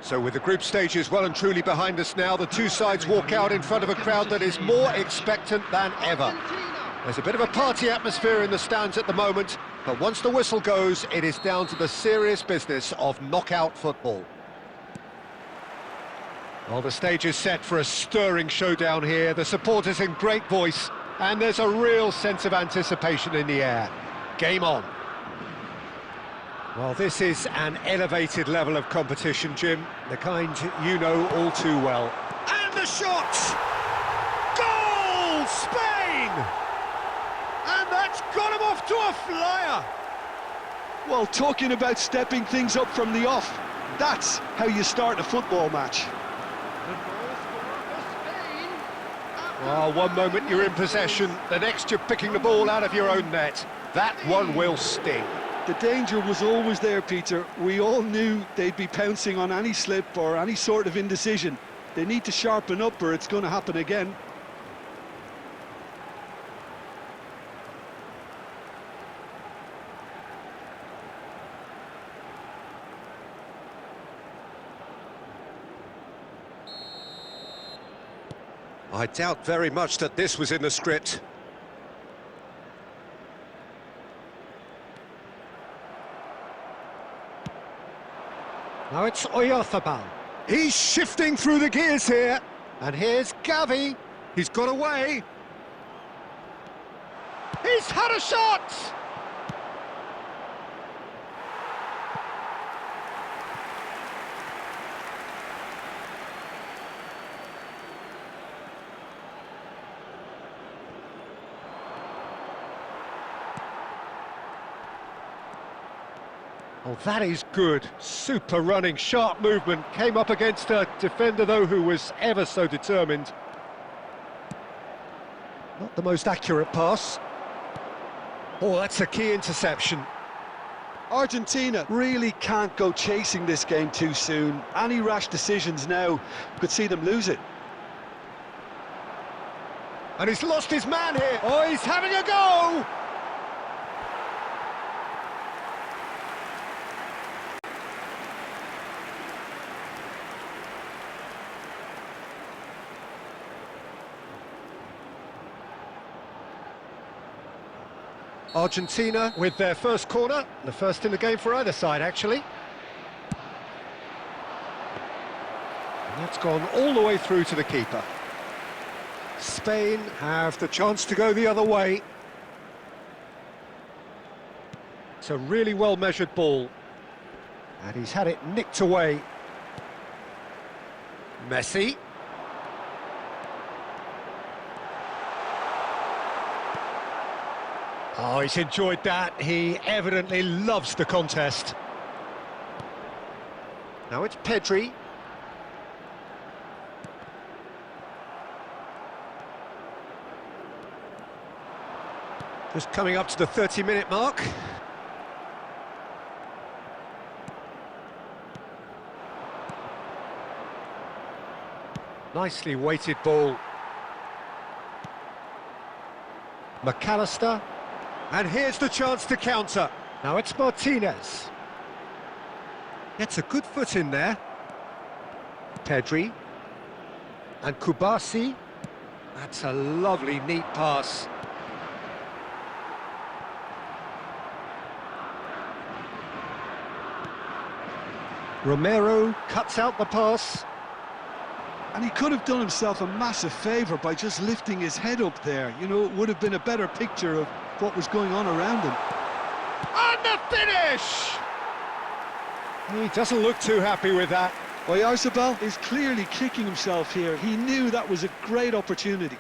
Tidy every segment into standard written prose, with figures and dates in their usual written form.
So with the group stages well and truly behind us now, the two sides walk out in front of a crowd that is more expectant than ever. There's a bit of a party atmosphere in the stands at the moment, but once the whistle goes, it is down to the serious business of knockout football. Well, the stage is set for a stirring showdown here. The supporters in great voice, and there's a real sense of anticipation in the air. Game on. Well, this is an elevated level of competition, Jim, the kind you know all too well. And the shot! Goal! Spain! And that's got him off to a flyer! Well, talking about stepping things up from the off, that's how you start a football match. Well, one moment you're in possession, the next you're picking the ball out of your own net. That one will sting. The danger was always there, Peter. We all knew they'd be pouncing on any slip or any sort of indecision. They need to sharpen up or it's going to happen again. I doubt very much that this was in the script. Now it's Oyarzabal. He's shifting through the gears here. And here's Gavi. He's got away. He's had a shot! Oh, that is good. Super running, sharp movement. Came up against a defender, though, who was ever so determined. Not the most accurate pass. Oh, that's a key interception. Argentina really can't go chasing this game too soon. Any rash decisions now could see them lose it. And he's lost his man here. Oh, he's having a go! Argentina with their first corner, the first in the game for either side, actually. And that's gone all the way through to the keeper. Spain have the chance to go the other way. It's a really well-measured ball. And he's had it nicked away. Messi. Oh, he's enjoyed that. He evidently loves the contest. Now it's Pedri. Just coming up to the 30-minute mark. Nicely weighted ball. McAllister. And here's the chance to counter. Now it's Martinez. Gets a good foot in there. Pedri. And Kubasi. That's a lovely, neat pass. Romero cuts out the pass. And he could have done himself a massive favour by just lifting his head up there. You know, it would have been a better picture of what was going on around him. And the finish! He doesn't look too happy with that. Oyarzabal is clearly kicking himself here. He knew that was a great opportunity.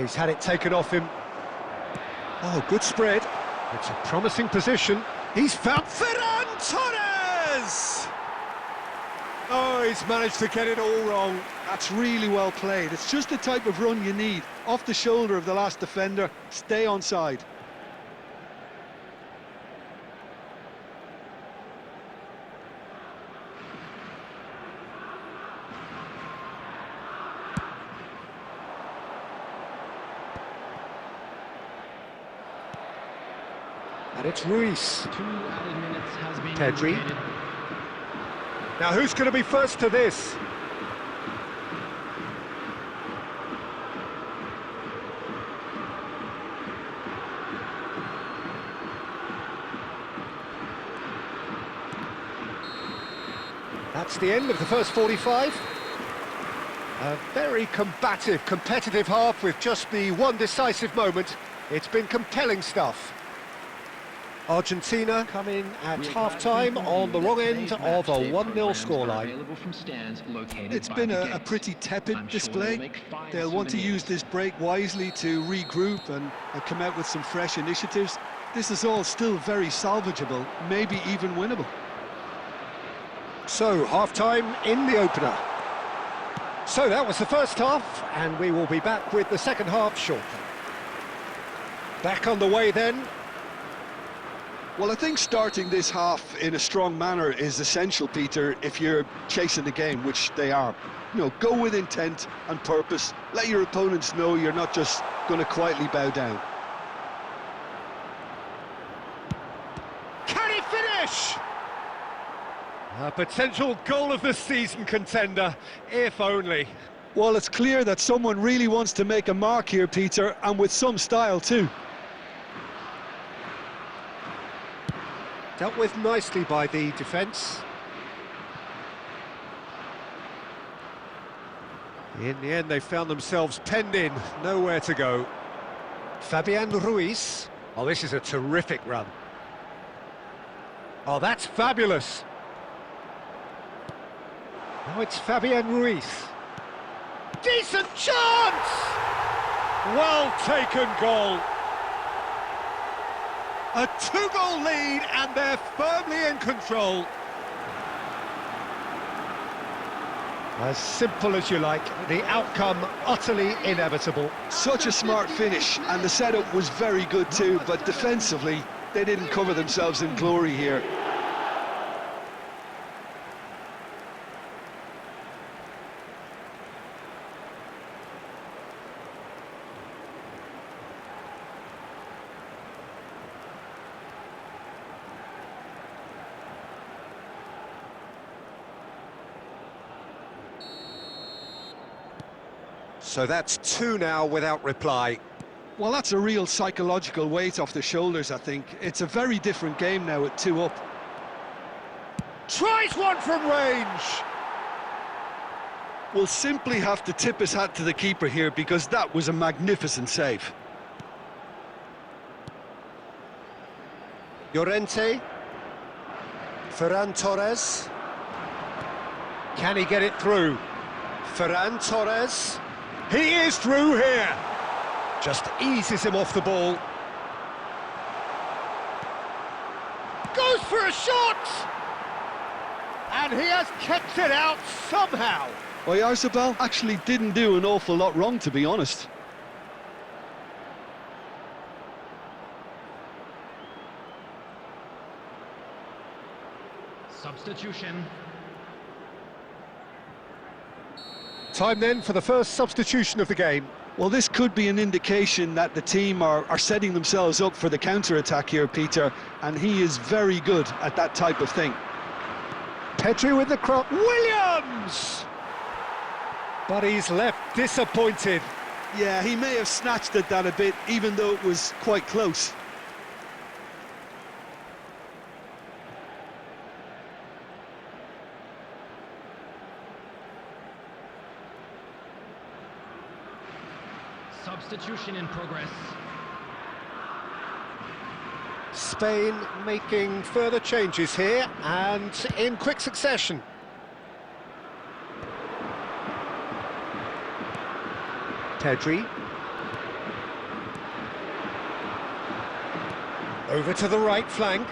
He's had it taken off him. Oh, good spread. It's a promising position. He's found Ferran Torres! Oh, he's managed to get it all wrong. That's really well played. It's just the type of run you need. Off the shoulder of the last defender, stay onside. And it's Ruiz. 2 added minutes has been Pedri. indicated. Now who's going to be first to this? That's the end of the first 45. A very combative, competitive half with just the one decisive moment. It's been compelling stuff. Argentina come in at half-time on the wrong end of a 1-0 scoreline. It's been a pretty tepid display. They'll want to use this break wisely to regroup and come out with some fresh initiatives. This is all still very salvageable, maybe even winnable. So, half-time in the opener. So that was the first half, and we will be back with the second half shortly. Back on the way then. Well, I think starting this half in a strong manner is essential, Peter, if you're chasing the game, which they are. You know, go with intent and purpose. Let your opponents know you're not just going to quietly bow down. Can he finish? A potential goal of the season contender, if only. Well, it's clear that someone really wants to make a mark here, Peter, and with some style too. Dealt with nicely by the defence. In the end, they found themselves penned in, nowhere to go. Fabian Ruiz. Oh, this is a terrific run. Oh, that's fabulous. Now it's Fabian Ruiz. Decent chance! Well taken goal. A 2-goal lead, and they're firmly in control. As simple as you like, the outcome utterly inevitable. Such a smart finish, and the setup was very good too, but defensively, they didn't cover themselves in glory here. So that's 2 now without reply. Well, that's a real psychological weight off the shoulders, I think. It's a very different game now at 2 up. Tries one from range! We'll simply have to tip his hat to the keeper here because that was a magnificent save. Llorente. Ferran Torres. Can he get it through? Ferran Torres. He is through here. Just eases him off the ball. Goes for a shot! And he has kept it out somehow. Oyarzabal actually didn't do an awful lot wrong, to be honest. Substitution. Time then for the first substitution of the game. Well, this could be an indication that the team are setting themselves up for the counter-attack here, Peter, and he is very good at that type of thing. Pedri with the cross. Williams! But he's left disappointed. Yeah, he may have snatched at that a bit, even though it was quite close. Substitution in progress. Spain making further changes here, and in quick succession. Pedri. Over to the right flank.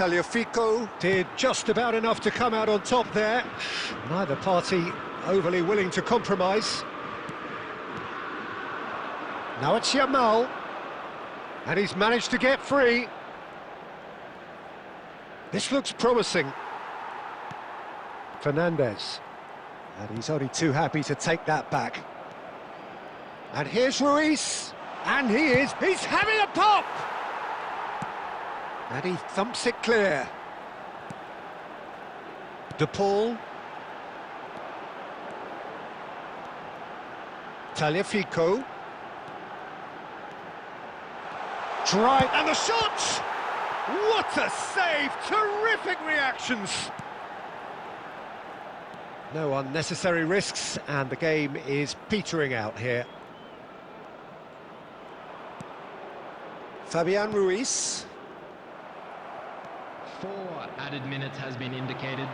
Tagliafico did just about enough to come out on top there. Neither party overly willing to compromise. Now it's Yamal, and he's managed to get free. This looks promising. Fernandez, and he's only too happy to take that back. And here's Ruiz, and he's having a pop! And he thumps it clear. De Paul. Tagliafico. Drive, and the shot! What a save! Terrific reactions! No unnecessary risks, and the game is petering out here. Fabian Ruiz. 4 added minutes has been indicated.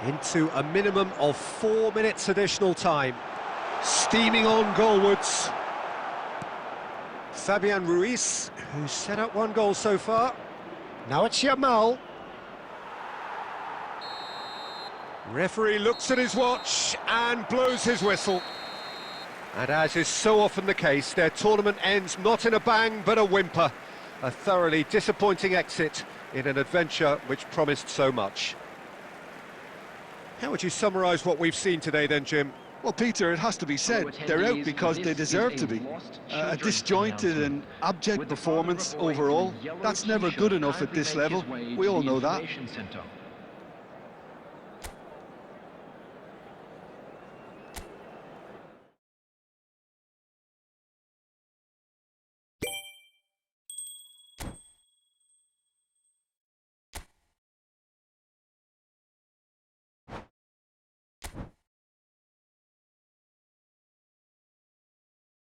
Into a minimum of 4 minutes additional time. Steaming on goalwards. Fabian Ruiz, who's set up 1 goal so far. Now it's Yamal. Referee looks at his watch and blows his whistle. And as is so often the case, their tournament ends not in a bang but a whimper. A thoroughly disappointing exit in an adventure which promised so much. How would you summarise what we've seen today then, Jim? Well, Peter, it has to be said, they're out because they deserve to be. A disjointed and abject performance overall, that's never good enough at this level. We all know that.